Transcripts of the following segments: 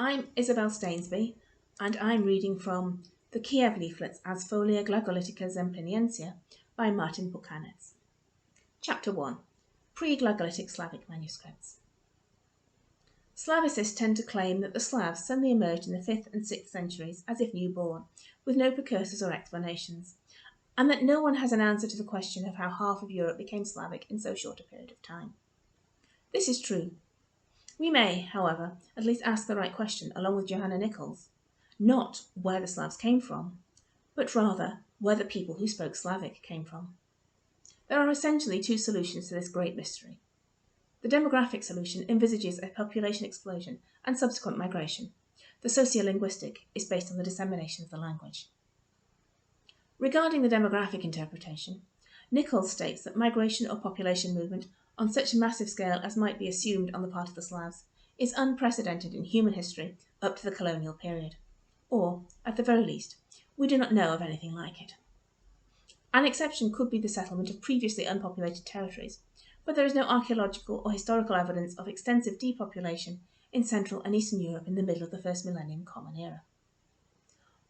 I'm Isabel Stainsby, and I'm reading from the Kiev Leaflets as FOLIA GLAGOLITICA ZEMPLINIENSA by Martin Pukanec. Chapter 1. Pre-Glogalytic Slavic Manuscripts. Slavicists tend to claim that the Slavs suddenly emerged in the 5th and 6th centuries as if newborn, with no precursors or explanations, and that no one has an answer to the question of how half of Europe became Slavic in so short a period of time. This is true. We may, however, at least ask the right question along with Johanna Nichols, not where the Slavs came from, but rather where the people who spoke Slavic came from. There are essentially two solutions to this great mystery. The demographic solution envisages a population explosion and subsequent migration. The sociolinguistic is based on the dissemination of the language. Regarding the demographic interpretation, Nichols states that migration or population movement on such a massive scale as might be assumed on the part of the Slavs is unprecedented in human history up to the colonial period, or, at the very least, we do not know of anything like it. An exception could be the settlement of previously unpopulated territories, but there is no archaeological or historical evidence of extensive depopulation in Central and Eastern Europe in the middle of the first millennium Common Era.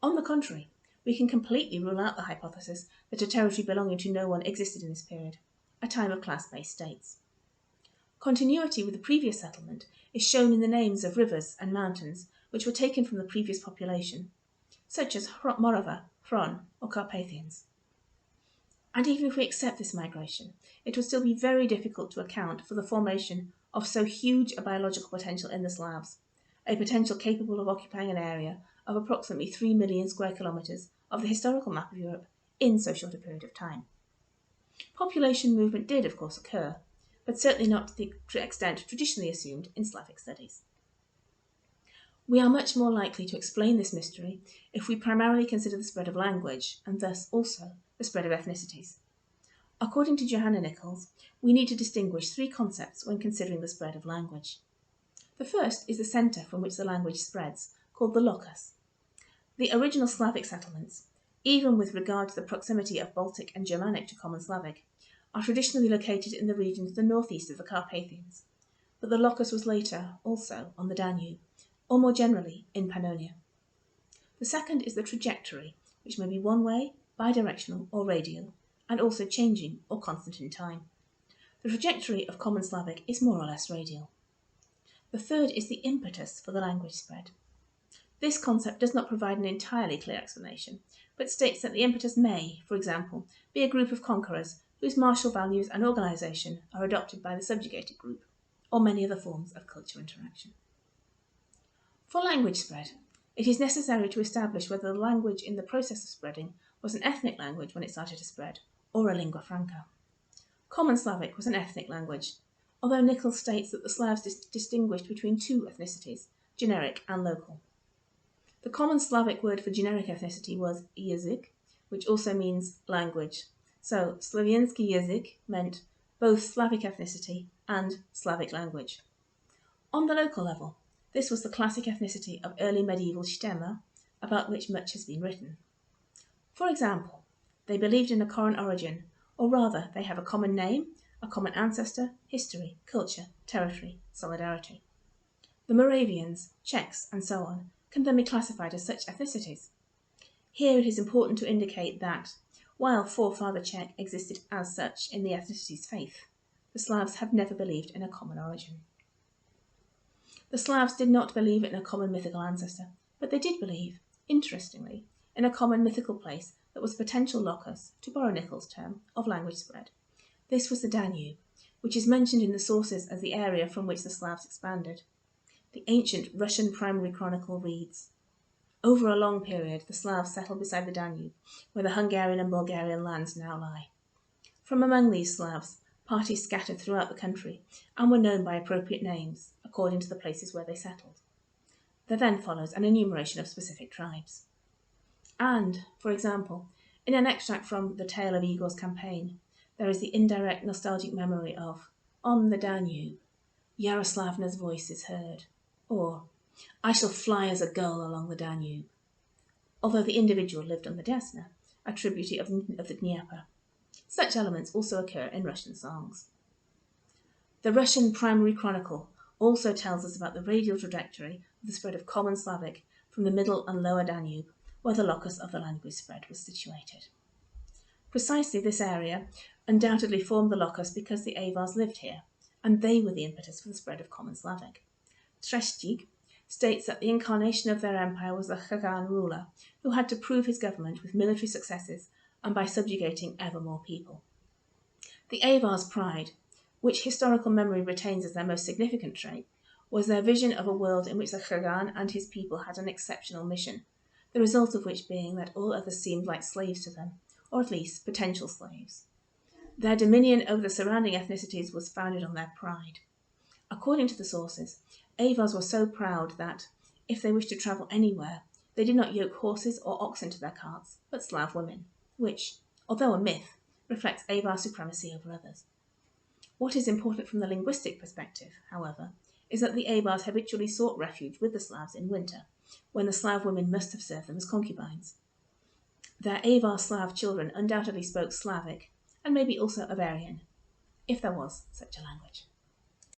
On the contrary, we can completely rule out the hypothesis that a territory belonging to no one existed in this period, a time of class-based states. Continuity with the previous settlement is shown in the names of rivers and mountains which were taken from the previous population, such as Moravia, Hron, or Carpathians. And even if we accept this migration, it would still be very difficult to account for the formation of so huge a biological potential in the Slavs, a potential capable of occupying an area of approximately 3 million square kilometres of the historical map of Europe in so short a period of time. Population movement did, of course, occur, but certainly not to the extent traditionally assumed in Slavic studies. We are much more likely to explain this mystery if we primarily consider the spread of language, and thus also the spread of ethnicities. According to Johanna Nichols, we need to distinguish three concepts when considering the spread of language. The first is the centre from which the language spreads, called the locus. The original Slavic settlements, even with regard to the proximity of Baltic and Germanic to Common Slavic, are traditionally located in the region to the northeast of the Carpathians, but the locus was later also on the Danube, or more generally in Pannonia. The second is the trajectory, which may be one-way, bidirectional or radial, and also changing or constant in time. The trajectory of Common Slavic is more or less radial. The third is the impetus for the language spread. This concept does not provide an entirely clear explanation, but states that the impetus may, for example, be a group of conquerors whose martial values and organisation are adopted by the subjugated group, or many other forms of cultural interaction. For language spread, it is necessary to establish whether the language in the process of spreading was an ethnic language when it started to spread, or a lingua franca. Common Slavic was an ethnic language, although Nichols states that the Slavs distinguished between two ethnicities, generic and local. The Common Slavic word for generic ethnicity was jazyk, which also means language, so Slaviansky jazyk meant both Slavic ethnicity and Slavic language. On the local level, this was the classic ethnicity of early medieval Shtema, about which much has been written. For example, they believed in a common origin, or rather they have a common name, a common ancestor, history, culture, territory, solidarity. The Moravians, Czechs, and so on can then be classified as such ethnicities. Here it is important to indicate that, while forefather Czech existed as such in the ethnicity's faith, the Slavs have never believed in a common origin. The Slavs did not believe in a common mythical ancestor, but they did believe, interestingly, in a common mythical place that was a potential locus, to borrow Nichols' term, of language spread. This was the Danube, which is mentioned in the sources as the area from which the Slavs expanded. The ancient Russian primary chronicle reads, "Over a long period the Slavs settled beside the Danube, where the Hungarian and Bulgarian lands now lie. From among these Slavs, parties scattered throughout the country and were known by appropriate names, according to the places where they settled." There then follows an enumeration of specific tribes. And, for example, in an extract from The Tale of Igor's Campaign, there is the indirect nostalgic memory of, "On the Danube, Yaroslavna's voice is heard," or, "I shall fly as a gull along the Danube," although the individual lived on the Desna, a tributary of the Dnieper. Such elements also occur in Russian songs. The Russian primary chronicle also tells us about the radial trajectory of the spread of Common Slavic from the Middle and Lower Danube, where the locus of the language spread was situated. Precisely this area undoubtedly formed the locus because the Avars lived here, and they were the impetus for the spread of Common Slavic. Trzestig states that the incarnation of their empire was the Khagan ruler, who had to prove his government with military successes and by subjugating ever more people. The Avars' pride, which historical memory retains as their most significant trait, was their vision of a world in which the Khagan and his people had an exceptional mission, the result of which being that all others seemed like slaves to them, or at least potential slaves. Their dominion over the surrounding ethnicities was founded on their pride. According to the sources, Avars were so proud that, if they wished to travel anywhere, they did not yoke horses or oxen to their carts, but Slav women, which, although a myth, reflects Avar supremacy over others. What is important from the linguistic perspective, however, is that the Avars habitually sought refuge with the Slavs in winter, when the Slav women must have served them as concubines. Their Avar Slav children undoubtedly spoke Slavic, and maybe also Avarian, if there was such a language.